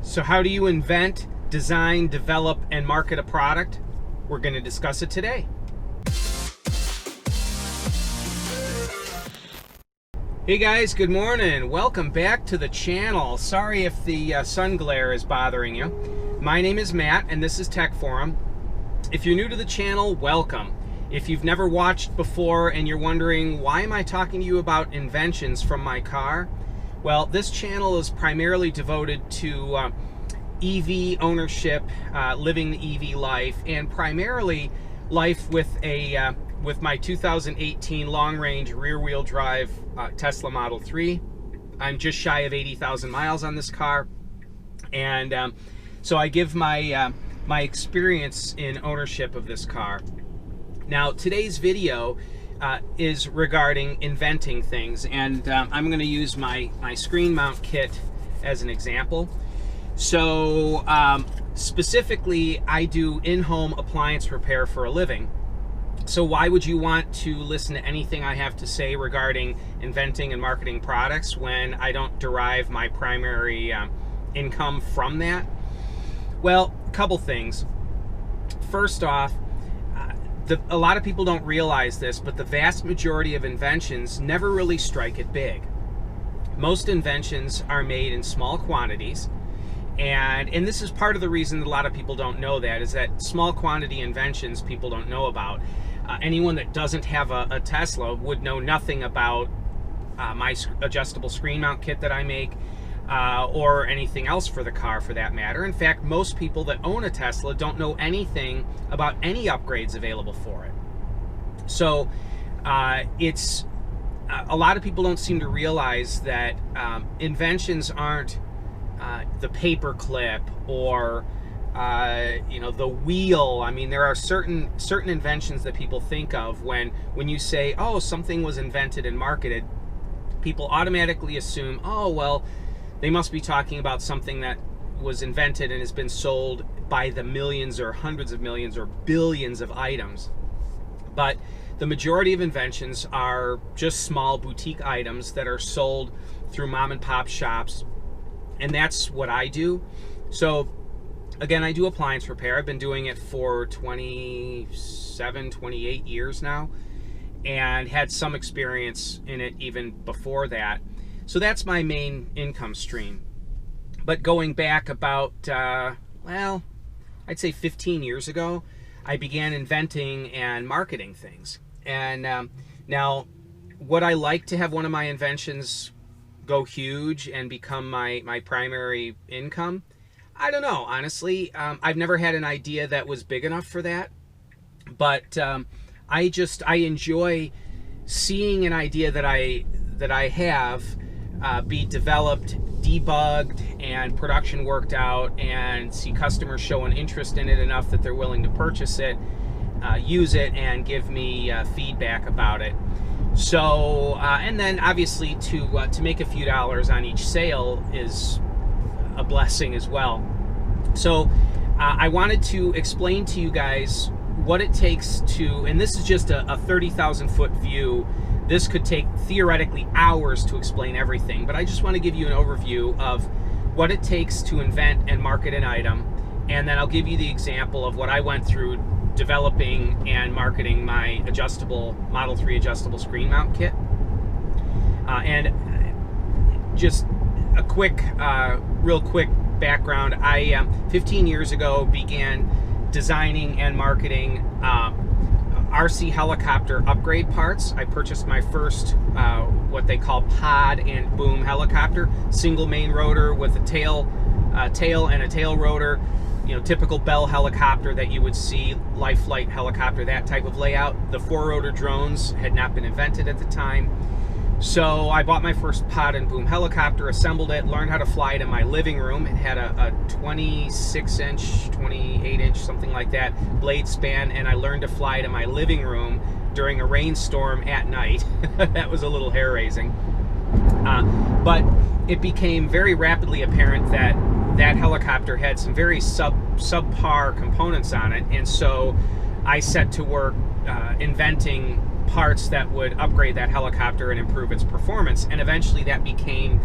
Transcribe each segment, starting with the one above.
So how do you invent, design, develop, and market a product? We're going to discuss it today. Hey guys, good morning. Welcome back to the channel. Sorry if the sun glare is bothering you. My name is Matt and this is Tech Forum. If you're new to the channel, welcome. If you've never watched before and you're wondering, why am I talking to you about inventions from my car? Well, this channel is primarily devoted to EV ownership, living the EV life, and primarily life with my 2018 long-range rear-wheel drive Tesla Model 3. I'm just shy of 80,000 miles on this car, and so I give my my experience in ownership of this car. Now, today's video is regarding inventing things, and I'm going to use my screen mount kit as an example. So specifically, I do in-home appliance repair for a living. So why would you want to listen to anything I have to say regarding inventing and marketing products when I don't derive my primary income from that? Well, a couple things. First off, a lot of people don't realize this, but the vast majority of inventions never really strike it big. Most inventions are made in small quantities, and this is part of the reason that a lot of people don't know that, is that small quantity inventions people don't know about. Anyone that doesn't have a Tesla would know nothing about my adjustable screen mount kit that I make, or anything else for the car for that matter. In fact, most people that own a Tesla don't know anything about any upgrades available for it. So it's a lot of people don't seem to realize that inventions aren't the paper clip or the wheel. I mean, there are certain inventions that people think of when you say, oh, something was invented and marketed. People automatically assume, oh, well, they must be talking about something that was invented and has been sold by the millions or hundreds of millions or billions of items. But the majority of inventions are just small boutique items that are sold through mom and pop shops, and that's what I do. So again, I do appliance repair. I've been doing it for 27, 28 years now, and had some experience in it even before that. So that's my main income stream. But going back about, well, I'd say 15 years ago, I began inventing and marketing things. And now, would I like to have one of my inventions go huge and become my primary income? I don't know, honestly. I've never had an idea that was big enough for that. But I enjoy seeing an idea that I have be developed, debugged, and production worked out, and see customers show an interest in it enough that they're willing to purchase it, use it, and give me feedback about it. So, and then obviously to make a few dollars on each sale is a blessing as well. So I wanted to explain to you guys what it takes to, and this is just a 30,000 foot view. This could take theoretically hours to explain everything, but I just want to give you an overview of what it takes to invent and market an item, and then I'll give you the example of what I went through developing and marketing my adjustable Model 3 adjustable screen mount kit. And just a quick, real quick background. I 15 years ago began designing and marketing RC helicopter upgrade parts. I purchased my first what they call pod and boom helicopter, single main rotor with a tail and a tail rotor, typical Bell helicopter that you would see, life flight helicopter, that type of layout. The four rotor drones had not been invented at the time. So I bought my first pod and boom helicopter, assembled it, learned how to fly it in my living room. It had a 26-inch, 28-inch, something like that, blade span, and I learned to fly it in my living room during a rainstorm at night. That was a little hair-raising. But it became very rapidly apparent that that helicopter had some very subpar components on it, and so I set to work inventing parts that would upgrade that helicopter and improve its performance, and eventually that became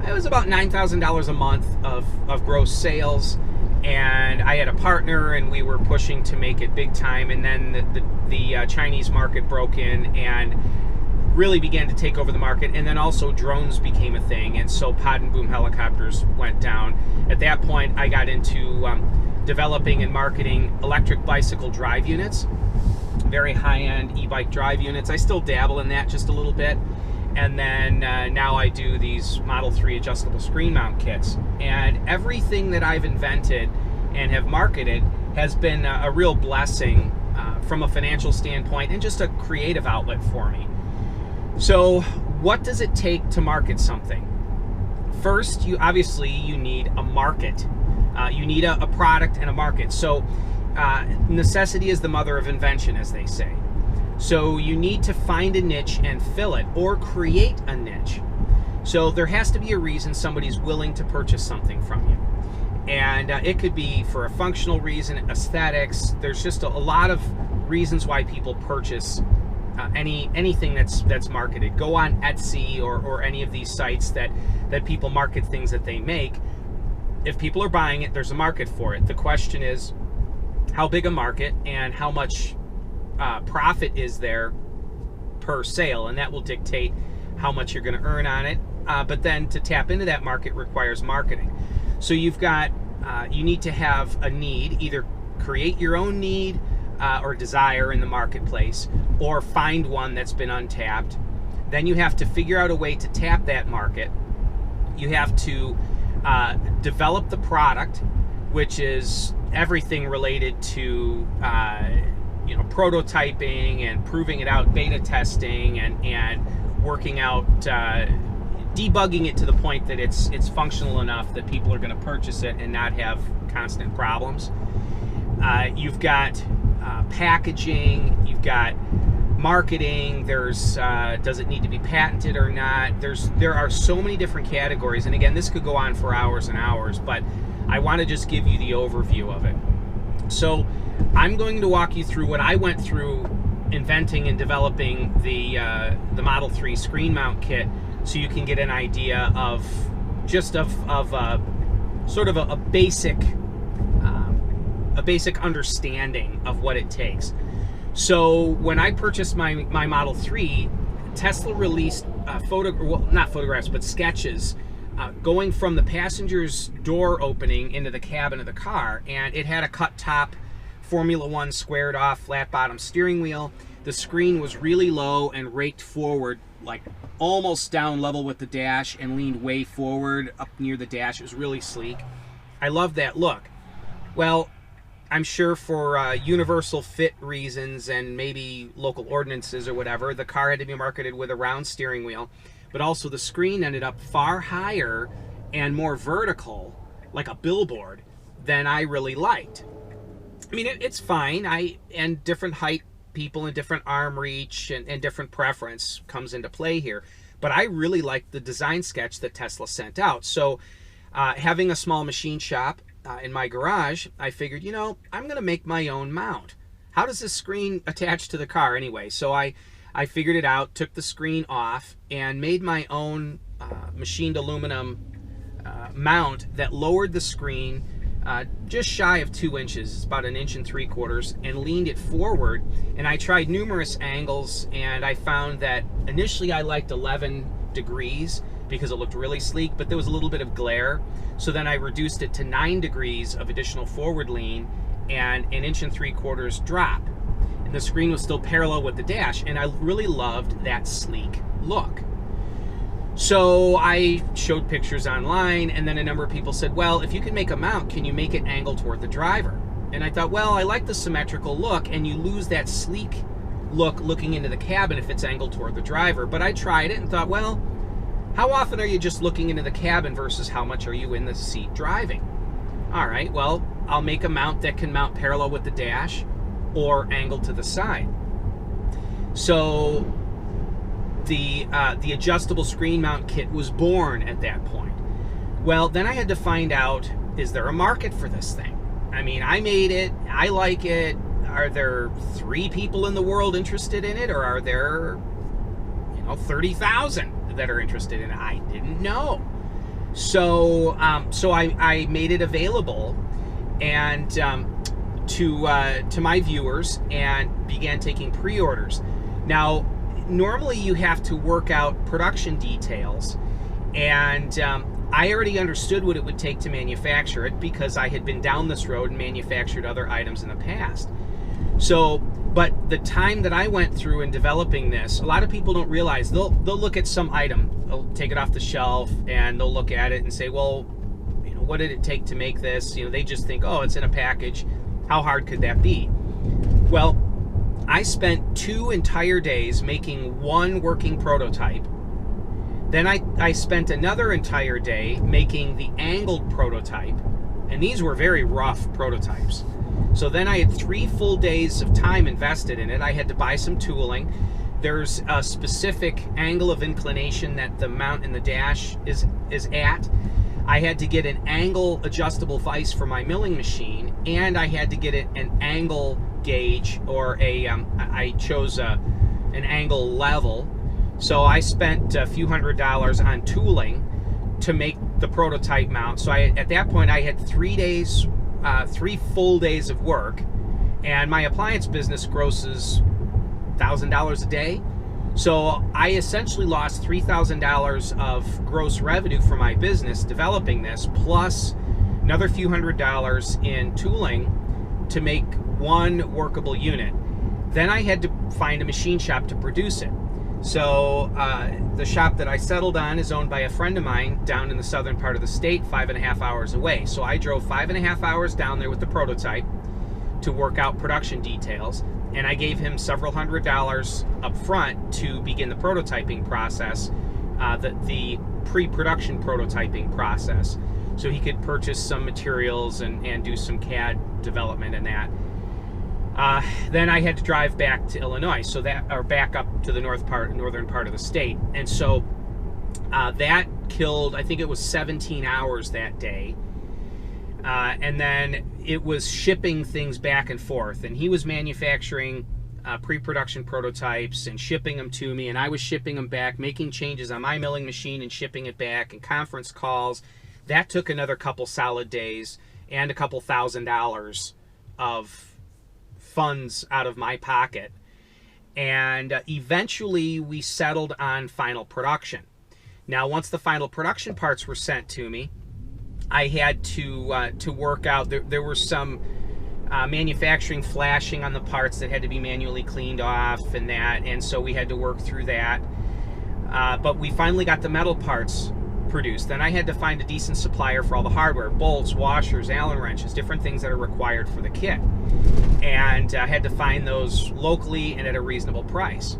it was about $9,000 a month of gross sales, and I had a partner, and we were pushing to make it big time. And then the Chinese market broke in and really began to take over the market, and then also drones became a thing, and so pod and boom helicopters went down. At that point, I got into developing and marketing electric bicycle drive units, very high-end e-bike drive units. I still dabble in that just a little bit. And then now I do these Model 3 adjustable screen mount kits. And everything that I've invented and have marketed has been a real blessing from a financial standpoint and just a creative outlet for me. So what does it take to market something? First, you need a market. You need a product and a market. So necessity is the mother of invention, as they say. So you need to find a niche and fill it, or create a niche. So there has to be a reason somebody's willing to purchase something from you. And it could be for a functional reason, aesthetics. There's just a lot of reasons why people purchase anything that's marketed. Go on Etsy or any of these sites that people market things that they make. If people are buying it, there's a market for it. The question is, how big a market and how much profit is there per sale, and that will dictate how much you're going to earn on it. But then to tap into that market requires marketing. So you need to have a need, either create your own need or desire in the marketplace, or find one that's been untapped. Then you have to figure out a way to tap that market. You have to develop the product, which is everything related to prototyping and proving it out, beta testing, and working out, debugging it to the point that it's functional enough that people are going to purchase it and not have constant problems. You've got packaging, you've got marketing. There's does it need to be patented or not? There are so many different categories, and again, this could go on for hours and hours, but I want to just give you the overview of it. So I'm going to walk you through what I went through inventing and developing the Model 3 screen mount kit, so you can get an idea of sort of a basic understanding of what it takes. So when I purchased my Model 3, Tesla released not photographs, but sketches going from the passenger's door opening into the cabin of the car, and it had a cut top Formula One squared off flat bottom steering wheel. The screen was really low and raked forward, like almost down level with the dash, and leaned way forward up near the dash. It was really sleek. I love that look. Well, I'm sure for universal fit reasons and maybe local ordinances or whatever, the car had to be marketed with a round steering wheel, but also the screen ended up far higher and more vertical, like a billboard, than I really liked. I mean, it's fine. And different height people and different arm reach and different preference comes into play here. But I really liked the design sketch that Tesla sent out. So having a small machine shop in my garage, I figured, I'm going to make my own mount. How does this screen attach to the car anyway? So I figured it out, took the screen off, and made my own machined aluminum mount that lowered the screen just shy of 2 inches. It's about 1 3/4 inches, and leaned it forward. And I tried numerous angles, and I found that initially I liked 11 degrees because it looked really sleek, but there was a little bit of glare. So then I reduced it to 9 degrees of additional forward lean and 1 3/4 inches drop. And the screen was still parallel with the dash, and I really loved that sleek look. So I showed pictures online, and then a number of people said, well, if you can make a mount, can you make it angled toward the driver? And I thought, well, I like the symmetrical look, and you lose that sleek look looking into the cabin if it's angled toward the driver. But I tried it and thought, well, how often are you just looking into the cabin versus how much are you in the seat driving? All right, well, I'll make a mount that can mount parallel with the dash or angled to the side. So the adjustable screen mount kit was born at that point. Well, then I had to find out, is there a market for this thing? I mean, I made it, I like it. Are there 3 people in the world interested in it, or are there 30,000 that are interested in it? I didn't know. So I made it available and to my viewers and began taking pre-orders. Now, normally you have to work out production details, and I already understood what it would take to manufacture it because I had been down this road and manufactured other items in the past. So, but the time that I went through in developing this, a lot of people don't realize they'll look at some item, they'll take it off the shelf and they'll look at it and say, well, you know, what did it take to make this? You know, they just think, oh, it's in a package. How hard could that be? Well, I spent 2 entire days making one working prototype. Then I spent another entire day making the angled prototype, and these were very rough prototypes. So then I had 3 full days of time invested in it. I had to buy some tooling. There's a specific angle of inclination that the mount in the dash is at. I had to get an angle adjustable vise for my milling machine, and I had to get it an angle gauge, or I chose an angle level. So I spent a few $100s on tooling to make the prototype mount. So at that point I had 3 full days of work, and my appliance business grosses $1,000 a day. So I essentially lost $3,000 of gross revenue for my business developing this, plus another few $100s in tooling to make one workable unit. Then I had to find a machine shop to produce it. So the shop that I settled on is owned by a friend of mine down in the southern part of the state, 5.5 hours away. So I drove 5.5 hours down there with the prototype to work out production details, and I gave him several $100s up front to begin the prototyping process, the pre-production prototyping process, so he could purchase some materials and do some CAD development and that. Then I had to drive back to Illinois, so back up to the northern part of the state, and so that killed, I think it was 17 hours that day. And then it was shipping things back and forth, and he was manufacturing pre-production prototypes and shipping them to me, and I was shipping them back, making changes on my milling machine and shipping it back, and conference calls. That took another couple solid days and a couple $1,000s of funds out of my pocket. And eventually we settled on final production. Now, once the final production parts were sent to me, I had to work out, there were some manufacturing flashing on the parts that had to be manually cleaned off and that, and so we had to work through that. But we finally got the metal parts produced. Then I had to find a decent supplier for all the hardware, bolts, washers, Allen wrenches, different things that are required for the kit. And I had to find those locally and at a reasonable price.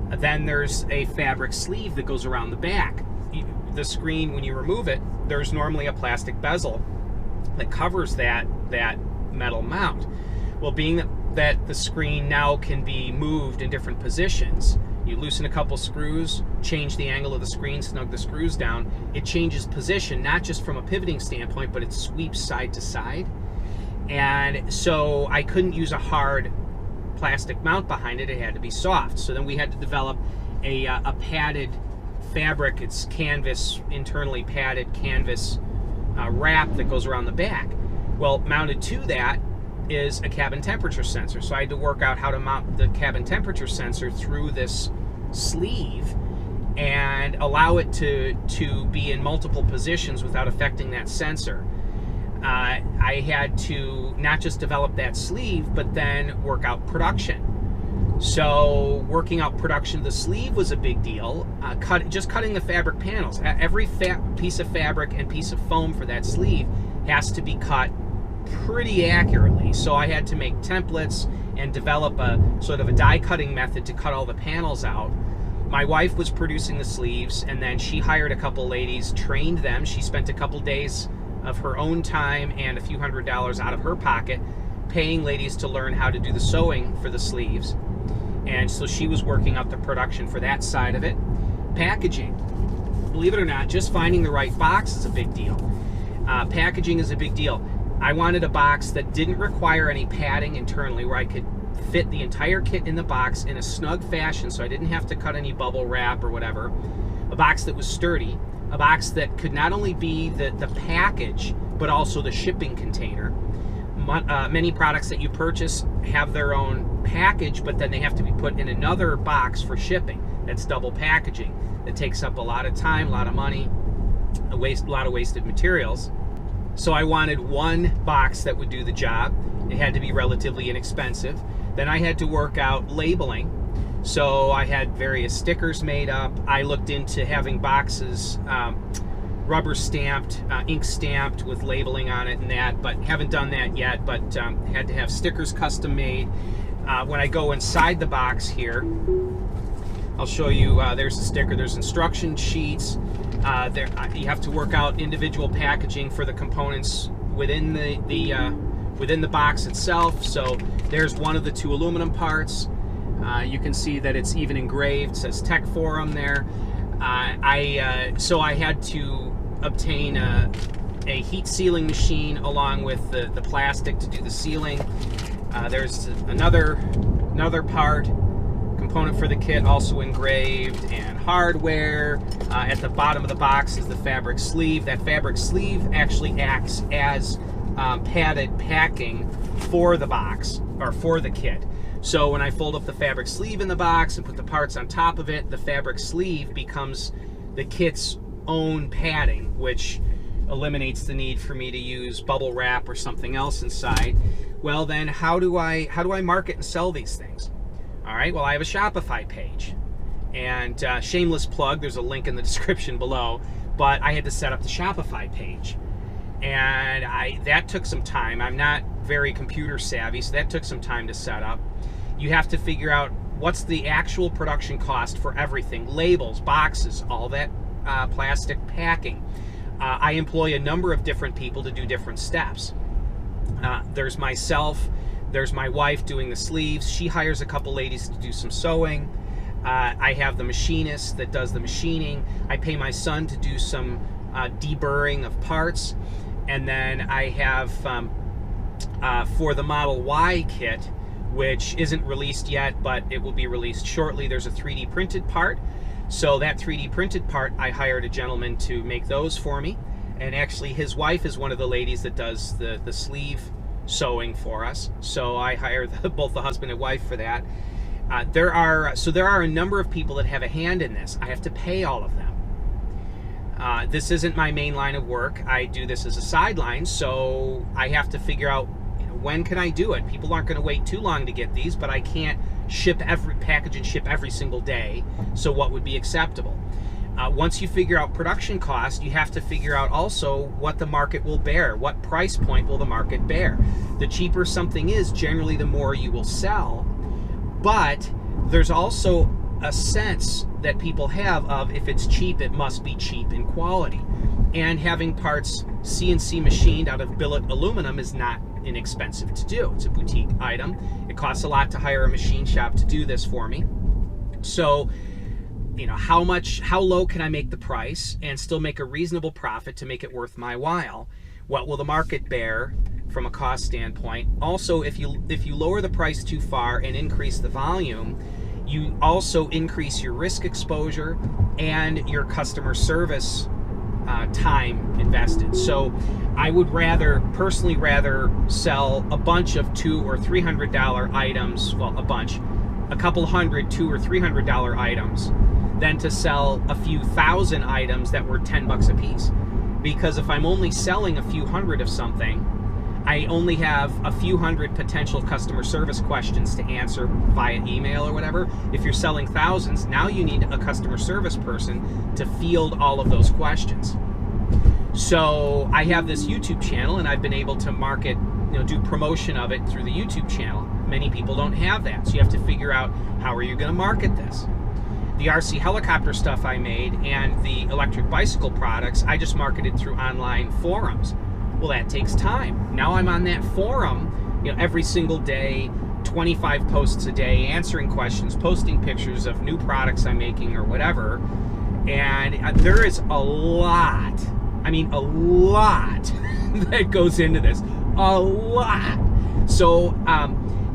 Then there's a fabric sleeve that goes around the back. The screen, when you remove it, there's normally a plastic bezel that covers that metal mount. Well, being that the screen now can be moved in different positions, you loosen a couple screws, change the angle of the screen, snug the screws down, it changes position, not just from a pivoting standpoint, but it sweeps side to side. And so I couldn't use a hard plastic mount behind it, it had to be soft. So then we had to develop a padded fabric, it's canvas, internally padded canvas wrap that goes around the back. Well, mounted to that is a cabin temperature sensor. So I had to work out how to mount the cabin temperature sensor through this sleeve and allow it to be in multiple positions without affecting that sensor. I had to not just develop that sleeve, but then work out production. So working out production of the sleeve was a big deal. Just cutting the fabric panels. Every piece of fabric and piece of foam for that sleeve has to be cut pretty accurately. So I had to make templates and develop a sort of a die cutting method to cut all the panels out. My wife was producing the sleeves, and then she hired a couple ladies, trained them. She spent a couple days of her own time and a few $100s out of her pocket paying ladies to learn how to do the sewing for the sleeves. And so she was working out the production for that side of it. Packaging. Believe it or not, just finding the right box is a big deal. Packaging is a big deal. I wanted a box that didn't require any padding internally, where I could fit the entire kit in the box in a snug fashion so I didn't have to cut any bubble wrap or whatever. a box that was sturdy, a box that could not only be the package, but also the shipping container. Many products that you purchase have their own package, but then they have to be put in another box for shipping. That's double packaging. It takes up a lot of time, a lot of money, a lot of wasted materials. So I wanted one box that would do the job. It had to be relatively inexpensive. Then I had to work out labeling. So I had various stickers made up. I looked into having boxes rubber stamped, ink stamped with labeling on it and that, but haven't done that yet, but had to have stickers custom made. When I go inside the box here, I'll show you, there's the sticker, there's instruction sheets. You have to work out individual packaging for the components within the box itself. So there's one of the 2 aluminum parts. You can see that it's even engraved, it says Tech Forum there. So I had to obtain a heat sealing machine along with the plastic to do the sealing. There's another part, component for the kit, also engraved, and hardware. At the bottom of the box is the fabric sleeve. That fabric sleeve actually acts as padded packing for the box, or for the kit. So when I fold up the fabric sleeve in the box and put the parts on top of it, the fabric sleeve becomes the kit's own padding, which eliminates the need for me to use bubble wrap or something else inside. Well, then how do I market and sell these things? All right, well, I have a Shopify page, and shameless plug, there's a link in the description below, but I had to set up the Shopify page, and that took some time. I'm not very computer savvy, so that took some time to set up. You have to figure out what's the actual production cost for everything, labels, boxes, all that plastic packing. I employ a number of different people to do different steps. There's myself, there's my wife doing the sleeves. She hires a couple ladies to do some sewing. I have the machinist that does the machining. I pay my son to do some deburring of parts. And then I have, for the Model Y kit, which isn't released yet, but it will be released shortly, there's a 3D printed part. So that 3D printed part, I hired a gentleman to make those for me. And actually his wife is one of the ladies that does the sleeve sewing for us. So I hire both the husband and wife for that. There are a number of people that have a hand in this. I have to pay all of them. This isn't my main line of work. I do this as a sideline, so I have to figure out, when can I do it? People aren't going to wait too long to get these, but I can't ship every package and ship every single day. So what would be acceptable? Once you figure out production cost, you have to figure out also what the market will bear. What price point will the market bear? The cheaper something is, generally the more you will sell. But there's also a sense that people have of, if it's cheap, it must be cheap in quality. And having parts CNC machined out of billet aluminum is not inexpensive to do. It's a boutique item. It costs a lot to hire a machine shop to do this for me. So, how low can I make the price and still make a reasonable profit to make it worth my while? What will the market bear from a cost standpoint? Also, if you lower the price too far and increase the volume, you also increase your risk exposure and your customer service time invested. So I would personally rather sell a bunch of $200 or $300 items, well, a couple hundred $200 or $300 items, than to sell a few thousand items that were $10 a piece. Because if I'm only selling a few hundred of something, I only have a few hundred potential customer service questions to answer via email or whatever. If you're selling thousands, now you need a customer service person to field all of those questions. So I have this YouTube channel, and I've been able to market, do promotion of it through the YouTube channel. Many people don't have that, so you have to figure out, how are you going to market this? The RC helicopter stuff I made and the electric bicycle products, I just marketed through online forums. Well, that takes time. Now I'm on that forum, every single day, 25 posts a day, answering questions, posting pictures of new products I'm making or whatever. And there is a lot, a lot that goes into this. A lot. So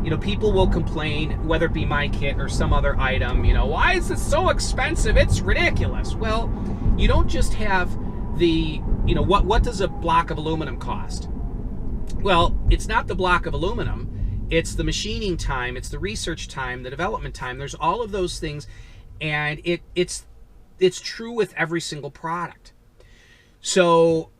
you know, people will complain, whether it be my kit or some other item, you know, why is this so expensive? It's ridiculous. Well, you don't just have the, you know, what does a block of aluminum cost? Well, it's not the block of aluminum, it's the machining time, it's the research time, the development time. There's all of those things, and it's true with every single product. So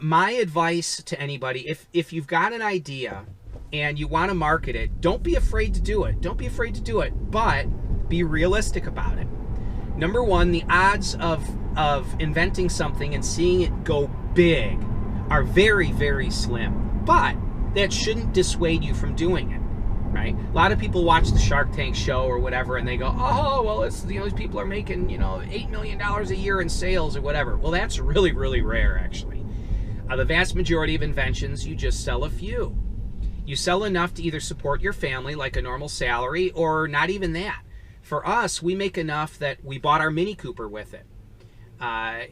my advice to anybody, if you've got an idea and you want to market it, don't be afraid to do it. Don't be afraid to do it, but be realistic about it. Number one, the odds of inventing something and seeing it go big are very, very slim. But that shouldn't dissuade you from doing it, right? A lot of people watch the Shark Tank show or whatever, and they go, oh, well, it's, you know, these people are making, you know, $8 million a year in sales or whatever. Well, that's really, really rare, actually. The vast majority of inventions, you just sell a few. You sell enough to either support your family, like a normal salary, or not even that. For us, we make enough that we bought our Mini Cooper with it. A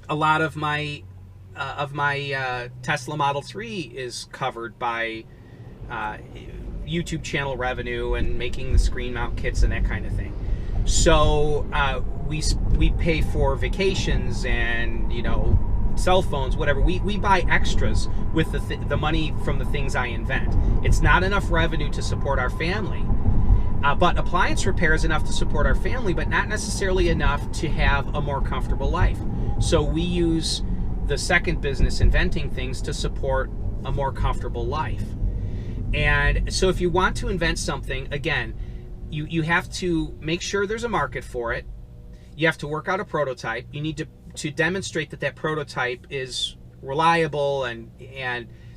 lot of my Tesla Model 3 is covered by YouTube channel revenue and making the screen mount kits and that kind of thing. So we pay for vacations and, you know, cell phones, whatever. We buy extras with the money from the things I invent. It's not enough revenue to support our family, but appliance repair is enough to support our family, but not necessarily enough to have a more comfortable life. So we use the second business, inventing things, to support a more comfortable life. And so if you want to invent something, again, you have to make sure there's a market for it. You have to work out a prototype. You need to demonstrate that prototype is reliable and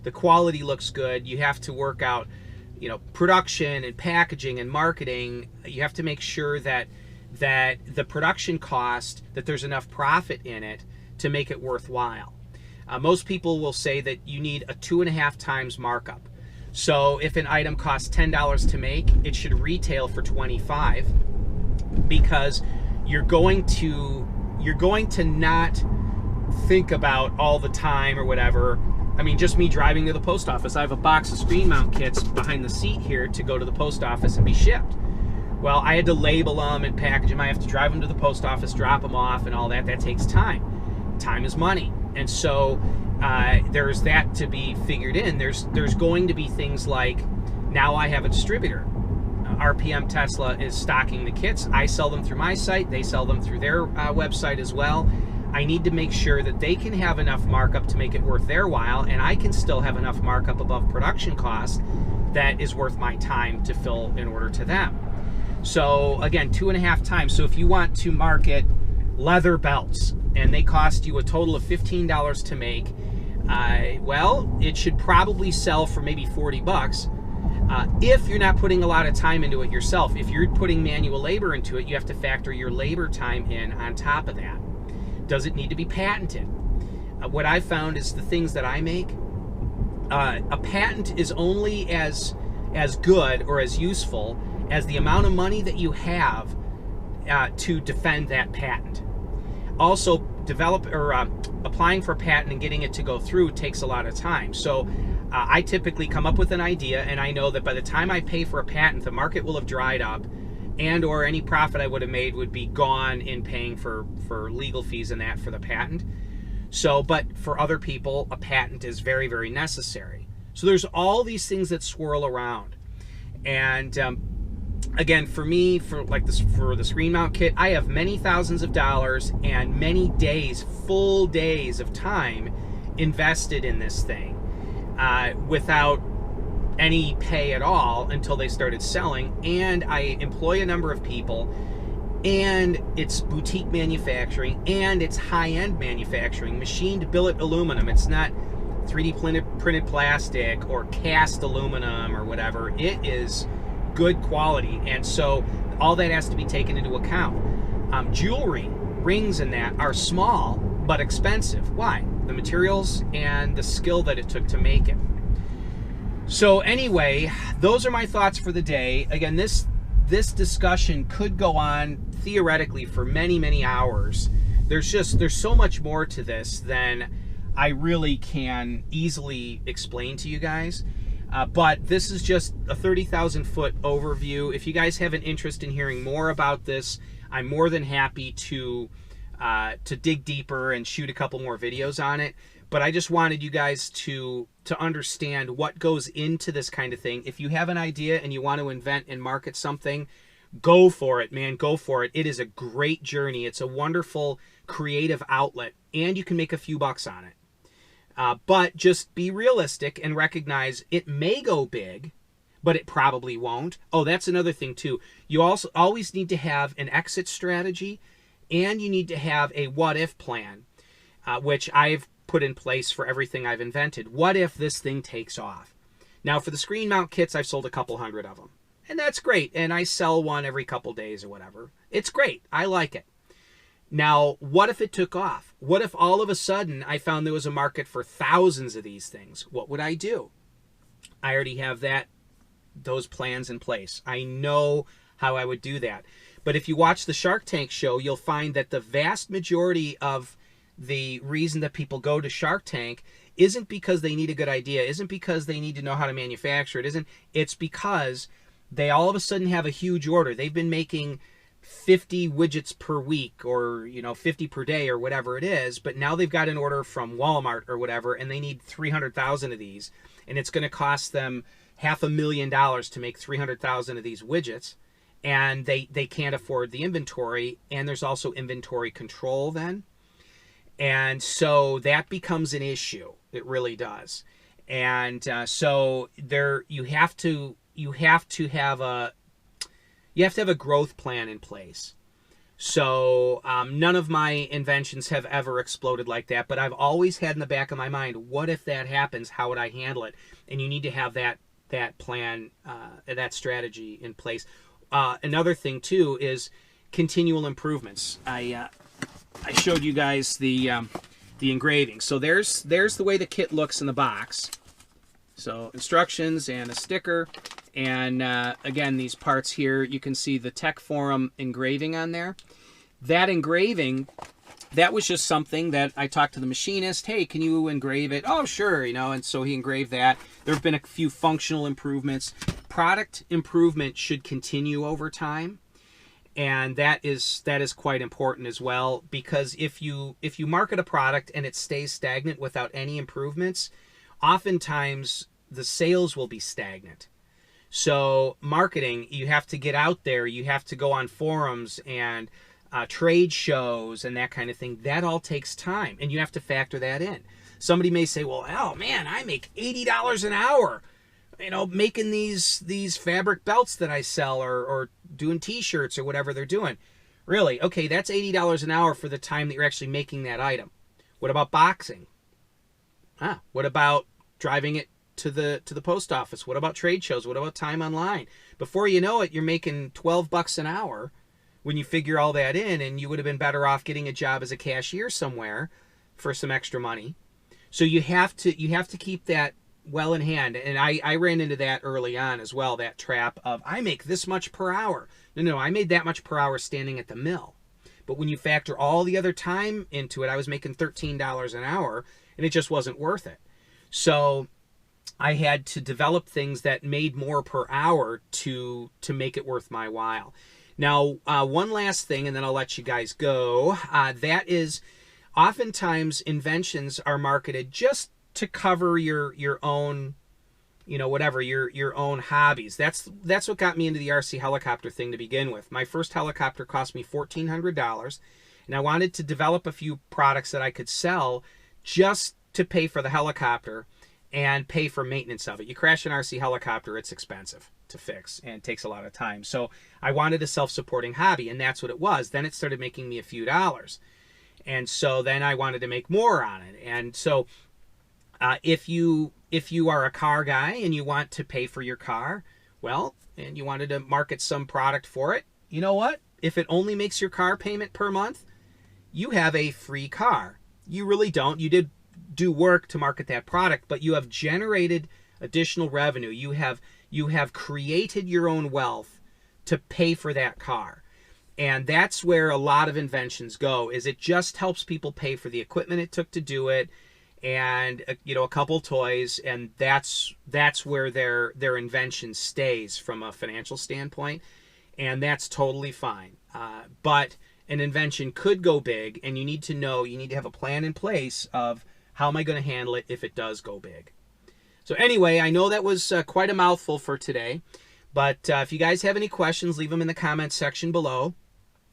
the quality looks good. You have to work out, you know, production and packaging and marketing. You have to make sure that the production cost, that there's enough profit in it to make it worthwhile. Most people will say that you need a 2.5 times markup. So if an item costs $10 to make, it should retail for $25, because you're going to not think about all the time or whatever. I mean, just me driving to the post office, I have a box of screen mount kits behind the seat here to go to the post office and be shipped. Well, I had to label them and package them. I have to drive them to the post office, drop them off, and all that. That takes time. Time is money. And so there's that to be figured in. There's going to be things like, now I have a distributor. RPM Tesla is stocking the kits. I sell them through my site. They sell them through their website as well. I need to make sure that they can have enough markup to make it worth their while, and I can still have enough markup above production cost that is worth my time to fill in order to them. So again, 2.5 times. So if you want to market leather belts and they cost you a total of $15 to make, well, it should probably sell for maybe 40 bucks. If you're not putting a lot of time into it yourself. If you're putting manual labor into it, you have to factor your labor time in on top of that. Does it need to be patented? What I've found is the things that I make, a patent is only as good or as useful as the amount of money that you have to defend that patent. Also, applying for a patent and getting it to go through takes a lot of time. So I typically come up with an idea, and I know that by the time I pay for a patent, the market will have dried up, and or any profit I would have made would be gone in paying for legal fees and that for the patent. So, but for other people, a patent is very, very necessary. So there's all these things that swirl around. And again, for me, for the screen mount kit, I have many thousands of dollars and many days, full days of time invested in this thing without any pay at all until they started selling. And I employ a number of people, and it's boutique manufacturing, and it's high-end manufacturing, machined billet aluminum. It's not 3D printed plastic or cast aluminum or whatever. It is good quality, and so all that has to be taken into account. Jewelry, rings and that are small but expensive. Why? The materials and the skill that it took to make it. So anyway, those are my thoughts for the day. Again, this discussion could go on theoretically for many, many hours. There's so much more to this than I really can easily explain to you guys. But this is just a 30,000 foot overview. If you guys have an interest in hearing more about this, I'm more than happy to dig deeper and shoot a couple more videos on it. But I just wanted you guys to understand what goes into this kind of thing. If you have an idea and you want to invent and market something, go for it, man. Go for it. It is a great journey. It's a wonderful creative outlet, and you can make a few bucks on it. But just be realistic and recognize it may go big, but it probably won't. Oh, that's another thing too. You also always need to have an exit strategy, and you need to have a what-if plan, which I've put in place for everything I've invented. What if this thing takes off? Now, for the screen mount kits, I've sold a couple hundred of them, and that's great. And I sell one every couple days or whatever. It's great. I like it. Now, what if it took off? What if all of a sudden I found there was a market for thousands of these things? What would I do? I already have those plans in place. I know how I would do that. But if you watch the Shark Tank show, you'll find that the vast majority of the reason that people go to Shark Tank isn't because they need a good idea, isn't because they need to know how to manufacture it, it's because they all of a sudden have a huge order. They've been making 50 widgets per week, or 50 per day, or whatever it is, but now they've got an order from Walmart or whatever, and they need 300,000 of these, and it's going to cost them $500,000 to make 300,000 of these widgets, and they can't afford the inventory, and there's also inventory control then, and so that becomes an issue. It really does. And so you have to have a growth plan in place. So none of my inventions have ever exploded like that, but I've always had in the back of my mind, what if that happens? How would I handle it? And you need to have that plan, that strategy in place. Another thing too is continual improvements. I showed you guys the engraving. So there's the way the kit looks in the box. So instructions and a sticker. And again, these parts here, you can see the Tech Forum engraving on there. That engraving, that was just something that I talked to the machinist. Hey, can you engrave it? Oh, sure, and so he engraved that. There have been a few functional improvements. Product improvement should continue over time. And that is quite important as well, because if you market a product and it stays stagnant without any improvements, oftentimes the sales will be stagnant. So marketing, you have to get out there, you have to go on forums and trade shows and that kind of thing. That all takes time, and you have to factor that in. Somebody may say, well, oh man, I make $80 an hour, making these fabric belts that I sell, or doing t-shirts or whatever they're doing. Really? Okay, that's $80 an hour for the time that you're actually making that item. What about boxing? What about driving it to the post office? What about trade shows? What about time online? Before you know it, you're making $12 an hour when you figure all that in, and you would have been better off getting a job as a cashier somewhere for some extra money. So you have to keep that well in hand. And I ran into that early on as well, that trap of, I make this much per hour. No, I made that much per hour standing at the mill. But when you factor all the other time into it, I was making $13 an hour, and it just wasn't worth it. So I had to develop things that made more per hour to make it worth my while. Now, one last thing, and then I'll let you guys go. That is, oftentimes inventions are marketed just to cover your own, whatever, your own hobbies. That's what got me into the RC helicopter thing to begin with. My first helicopter cost me $1,400, and I wanted to develop a few products that I could sell just to pay for the helicopter and pay for maintenance of it. You crash an RC helicopter, it's expensive to fix and takes a lot of time. So I wanted a self-supporting hobby, and that's what it was. Then it started making me a few dollars. And so then I wanted to make more on it. And so if you are a car guy and you want to pay for your car, well, and you wanted to market some product for it, you know what? If it only makes your car payment per month, you have a free car. You really don't. You did do work to market that product, but you have generated additional revenue. You have created your own wealth to pay for that car. And that's where a lot of inventions go, is it just helps people pay for the equipment it took to do it, and you know, a couple toys, and that's where their invention stays from a financial standpoint, and that's totally fine. But an invention could go big, and you need to have a plan in place of how am I going to handle it if it does go big. So anyway, I know that was quite a mouthful for today, but if you guys have any questions, leave them in the comments section below.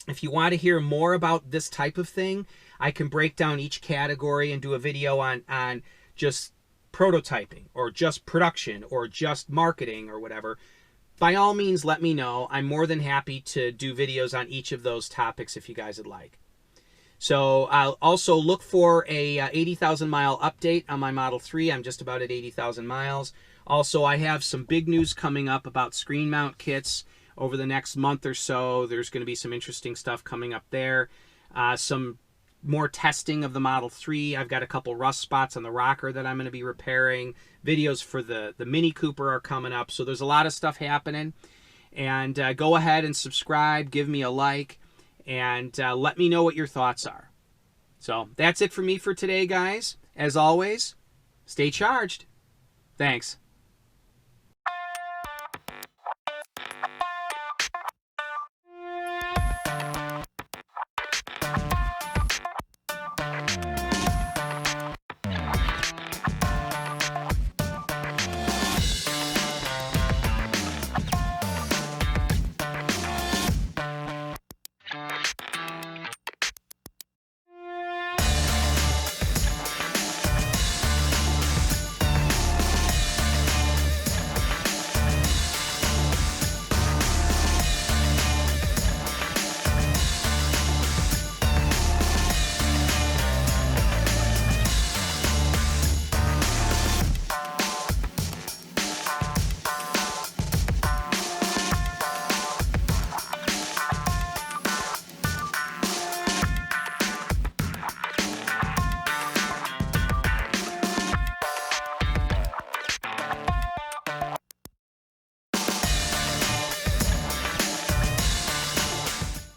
If you want to hear more about this type of thing, I can break down each category and do a video on just prototyping or just production or just marketing or whatever. By all means, let me know. I'm more than happy to do videos on each of those topics if you guys would like. So I'll also look for a 80,000 mile update on my Model 3. I'm just about at 80,000 miles. Also, I have some big news coming up about screen mount kits over the next month or so. There's going to be some interesting stuff coming up there. Some more testing of the Model 3. I've got a couple rust spots on the rocker that I'm going to be repairing. Videos for the Mini Cooper are coming up. So there's a lot of stuff happening. And go ahead and subscribe. Give me a like. And let me know what your thoughts are. So that's it for me for today, guys. As always, stay charged. Thanks.